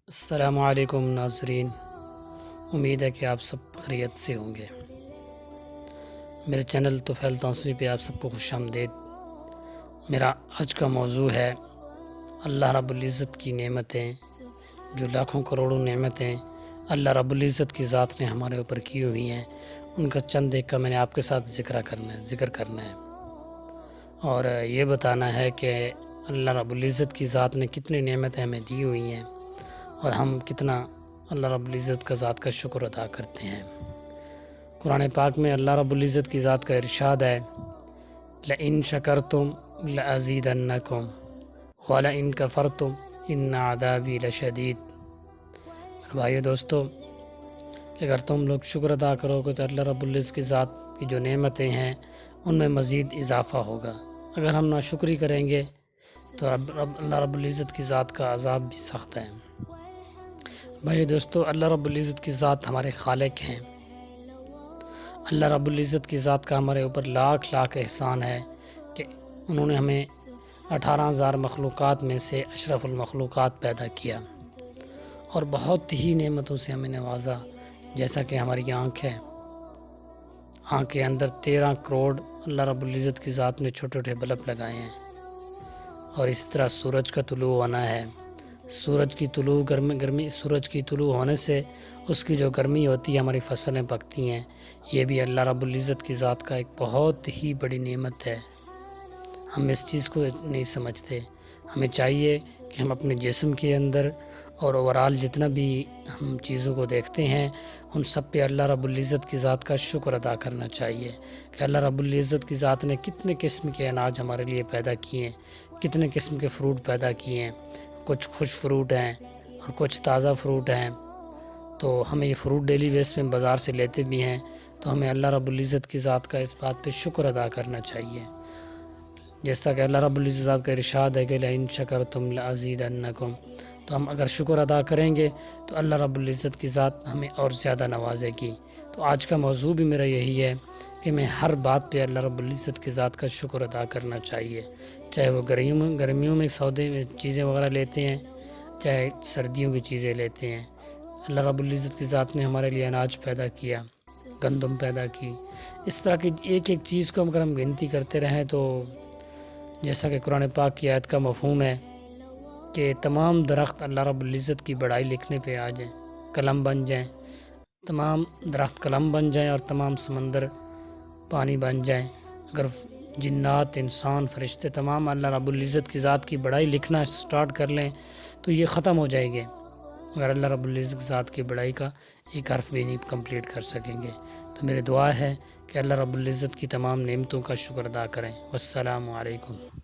السلام علیکم ناظرین، امید ہے کہ آپ سب خیریت سے ہوں گے۔ میرے چینل طفیل تانسوی پہ آپ سب کو خوش آمدید۔ میرا آج کا موضوع ہے اللہ رب العزت کی نعمتیں، جو لاکھوں کروڑوں نعمتیں اللہ رب العزت کی ذات نے ہمارے اوپر کی ہوئی ہیں، ان کا چند ایک کا میں نے آپ کے ساتھ ذکر کرنا ہے اور یہ بتانا ہے کہ اللہ رب العزت کی ذات نے کتنی نعمتیں ہمیں دی ہوئی ہیں اور ہم کتنا اللہ رب العزت کا ذات کا شکر ادا کرتے ہیں۔ قرآن پاک میں اللہ رب العزت کی ذات کا ارشاد ہے، لَإِن شَكَرْتُمْ لَأَزِيدَنَّكُمْ وَلَإِن كَفَرْتُمْ إِنَّ عَذَابِي لَشَدِيد۔ بھائیو دوستو، کہ اگر تم لوگ شکر ادا کرو گے تو اللہ رب العزت کی ذات کی جو نعمتیں ہیں ان میں مزید اضافہ ہوگا۔ اگر ہم ناشکری کریں گے تو اللہ رب العزت کی ذات کا عذاب بھی سخت ہے۔ بھائی دوستو، اللہ رب العزت کی ذات ہمارے خالق ہیں۔ اللہ رب العزت کی ذات کا ہمارے اوپر لاکھ احسان ہے کہ انہوں نے ہمیں 18,000 مخلوقات میں سے اشرف المخلوقات پیدا کیا اور بہت ہی نعمتوں سے ہمیں نوازا، جیسا کہ ہماری آنکھ ہے۔ آنکھ کے اندر 13 کروڑ اللہ رب العزت کی ذات نے چھوٹے چھوٹے بلب لگائے ہیں، اور اس طرح سورج کا طلوع ہونا ہے۔ سورج کی طلوع ہونے سے اس کی جو گرمی ہوتی ہے، ہماری فصلیں پکتی ہیں۔ یہ بھی اللہ رب العزت کی ذات کا ایک بہت ہی بڑی نعمت ہے۔ ہم اس چیز کو نہیں سمجھتے۔ ہمیں چاہیے کہ ہم اپنے جسم کے اندر اور اوورال جتنا بھی ہم چیزوں کو دیکھتے ہیں، ان سب پہ اللہ رب العزت کی ذات کا شکر ادا کرنا چاہیے کہ اللہ رب العزت کی ذات نے کتنے قسم کے اناج ہمارے لیے پیدا کیے ہیں، کتنے قسم کے فروٹ پیدا کیے ہیں۔ کچھ خوش فروٹ ہیں اور کچھ تازہ فروٹ ہیں، تو ہمیں یہ فروٹ ڈیلی بیس میں بازار سے لیتے بھی ہیں، تو ہمیں اللہ رب العزت کی ذات کا اس بات پہ شکر ادا کرنا چاہیے۔ جیسا کہ اللہ رب العزت ذات کا ارشاد ہے کہ لَإِن شَكَرْتُمْ لَأَزِيدَنَّكُمْ، تو ہم اگر شکر ادا کریں گے تو اللہ رب العزت کی ذات ہمیں اور زیادہ نوازے گی۔ تو آج کا موضوع بھی میرا یہی ہے کہ میں ہر بات پہ اللہ رب العزت کی ذات کا شکر ادا کرنا چاہیے، چاہے وہ گرمیوں میں سودے میں چیزیں وغیرہ لیتے ہیں، چاہے سردیوں کی چیزیں لیتے ہیں۔ اللہ رب العزت کی ذات نے ہمارے لیے اناج پیدا کیا، گندم پیدا کی۔ اس طرح کی ایک ایک چیز کو اگر ہم گنتی کرتے رہیں تو جیسا کہ قرآن پاک کی آیت کا مفہوم ہے کہ تمام درخت اللہ رب العزت کی بڑائی لکھنے پہ آ جائیں، قلم بن جائیں، تمام درخت قلم بن جائیں اور تمام سمندر پانی بن جائیں، اگر جنات، انسان، فرشتے تمام اللہ رب العزت کی ذات کی بڑائی لکھنا سٹارٹ کر لیں تو یہ ختم ہو جائے گے، مگر اللہ رب العزت کی ذات کی بڑائی کا ایک حرف بھی نہیں کمپلیٹ کر سکیں گے۔ تو میری دعا ہے کہ اللہ رب العزت کی تمام نعمتوں کا شکر ادا کریں۔ والسلام علیکم۔